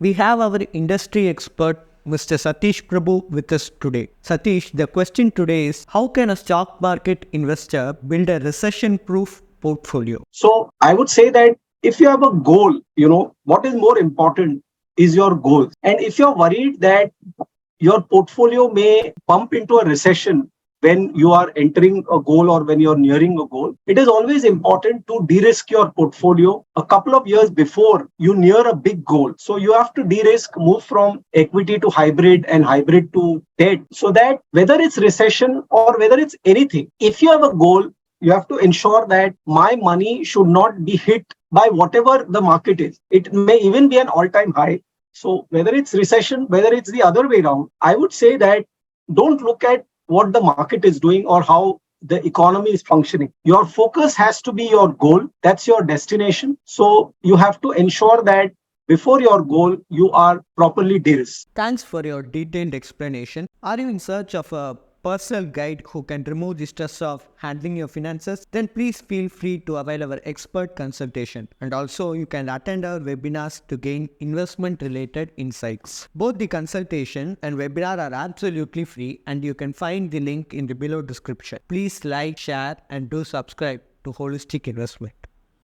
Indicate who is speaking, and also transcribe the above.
Speaker 1: We have our industry expert, Mr. Satish Prabhu, with us today. Satish, the question today is, how can a stock market investor build a recession-proof portfolio?
Speaker 2: So I would say that if you have a goal, what is more important is your goal. And if you're worried that your portfolio may bump into a recession when you are entering a goal or when you're nearing a goal, it is always important to de-risk your portfolio a couple of years before you near a big goal. So you have to de-risk, move from equity to hybrid and hybrid to debt, so that whether it's recession or whether it's anything, if you have a goal, you have to ensure that my money should not be hit by whatever the market is. It may even be an all-time high. So whether it's recession, whether it's the other way around, I would say that don't look at what the market is doing or how the economy is functioning. Your focus has to be your goal. That's your destination. So you have to ensure that before your goal, you are properly de-risked.
Speaker 1: Thanks for your detailed explanation. Are you in search of a personal guide who can remove the stress of handling your finances? Then please feel free to avail our expert consultation. And also, you can attend our webinars to gain investment related insights. Both the consultation and webinar are absolutely free, and you can find the link in the below description. Please like, share, and do subscribe to Holistic Investment.